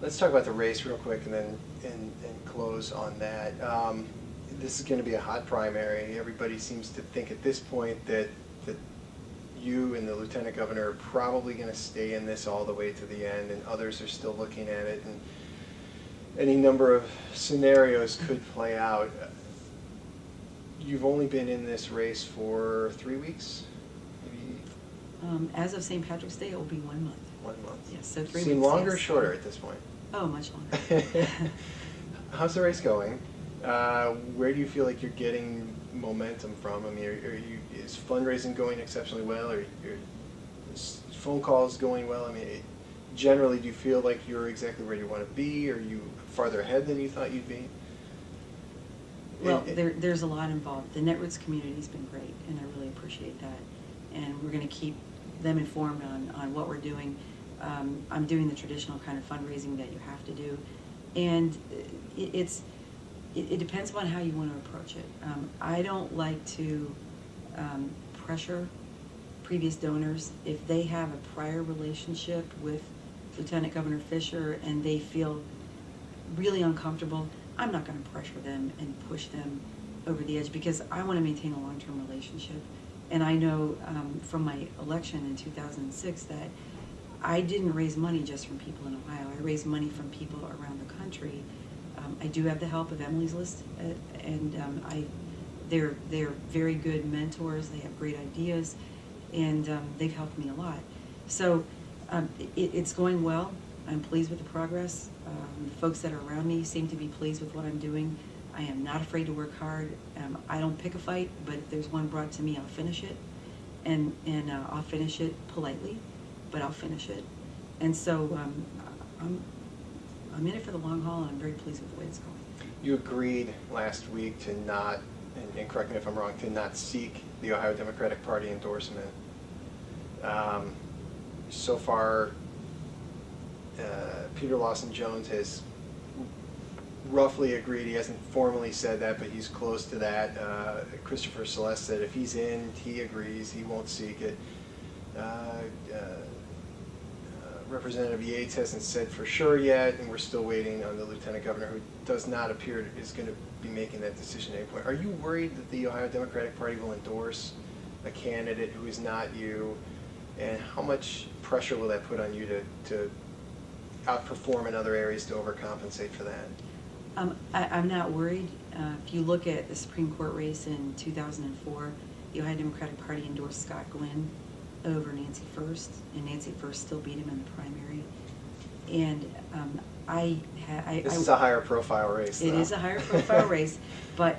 Let's talk about the race real quick and then and close on that. This is going to be a hot primary. Everybody seems to think at this point that you and the lieutenant governor are probably going to stay in this all the way to the end, and others are still looking at it, and any number of scenarios could play out. You've only been in this race for 3 weeks? Maybe As of St. Patrick's Day, it will be 1 month. 1 month. Yes, so 3 weeks. Seem longer or yes. shorter at this point? Oh, much longer. How's the race going? Where do you feel like you're getting momentum from? I mean, is fundraising going exceptionally well, or is phone calls going well? I mean, generally, do you feel like you're exactly where you want to be? Are you farther ahead than you thought you'd be? Well, there's a lot involved. The Netroots community's been great, and I really appreciate that. And we're going to keep them informed on what we're doing. I'm doing the traditional kind of fundraising that you have to do, and it depends upon how you want to approach it. I don't like to pressure previous donors. If they have a prior relationship with Lieutenant Governor Fisher and they feel really uncomfortable, I'm not going to pressure them and push them over the edge, because I want to maintain a long-term relationship. And I know from my election in 2006 that I didn't raise money just from people in Ohio. I raised money from people around the country. I do have the help of Emily's List, and they're very good mentors. They have great ideas, and they've helped me a lot. So it's going well. I'm pleased with the progress. The folks that are around me seem to be pleased with what I'm doing. I am not afraid to work hard. I don't pick a fight, but if there's one brought to me, I'll finish it, and I'll finish it politely, but I'll finish it. And so I'm in it for the long haul, and I'm very pleased with the way it's going. You agreed last week to not, and correct me if I'm wrong, to not seek the Ohio Democratic Party endorsement. So far, Peter Lawson Jones has roughly agreed. He hasn't formally said that, but he's close to that. Christopher Celeste said if he's in, he agrees. He won't seek it. Representative Yates hasn't said for sure yet, and we're still waiting on the lieutenant governor, who does not appear is going to be making that decision at any point. Are you worried that the Ohio Democratic Party will endorse a candidate who is not you, and how much pressure will that put on you to outperform in other areas to overcompensate for that? I'm not worried. If you look at the Supreme Court race in 2004, the Ohio Democratic Party endorsed Scott Glenn over Nancy First, and Nancy First still beat him in the primary. And This is a higher profile race, though. It is a higher profile race, but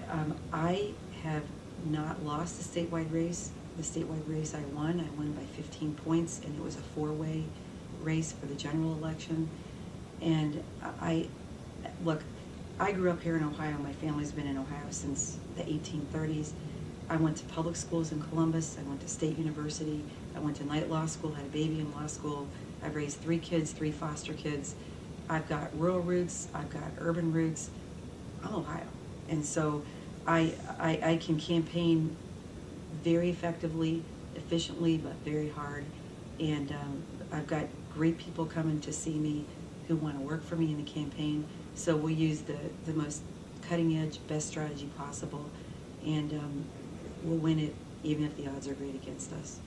I have not lost the statewide race. The statewide race I won by 15 points, and it was a four-way race for the general election. And look, I grew up here in Ohio. My family's been in Ohio since the 1830s. I went to public schools in Columbus. I went to State University. I went to night law school, had a baby in law school. I've raised 3 kids, 3 foster kids. I've got rural roots. I've got urban roots. I'm Ohio. And so I can campaign very effectively, efficiently, but very hard. And I've got great people coming to see me who want to work for me in the campaign. So we'll use the most cutting-edge, best strategy possible, and we'll win it even if the odds are great against us.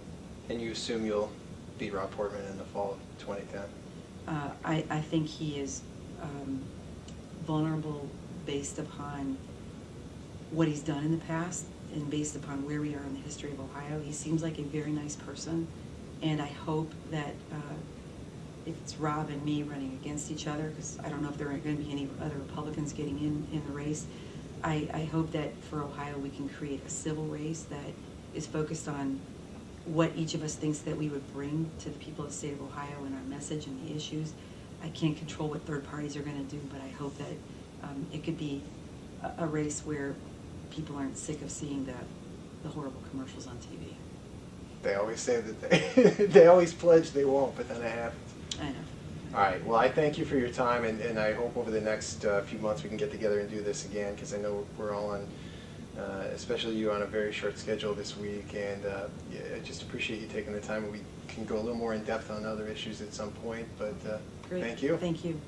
And you assume you'll beat Rob Portman in the fall of 2010? I think he is vulnerable based upon what he's done in the past and based upon where we are in the history of Ohio. He seems like a very nice person, and I hope that if it's Rob and me running against each other, because I don't know if there are going to be any other Republicans getting in the race, I hope that for Ohio we can create a civil race that is focused on what each of us thinks that we would bring to the people of the state of Ohio and our message and the issues. I can't control what third parties are going to do, but I hope that it could be a race where people aren't sick of seeing the horrible commercials on TV. They always say that they always pledge they won't, but then it happens. I know. All right. Well, I thank you for your time, and I hope over the next few months we can get together and do this again, because I know we're all on, especially you, on a very short schedule this week, and yeah, I just appreciate you taking the time. We can go a little more in depth on other issues at some point, but Great. thank you. Thank you.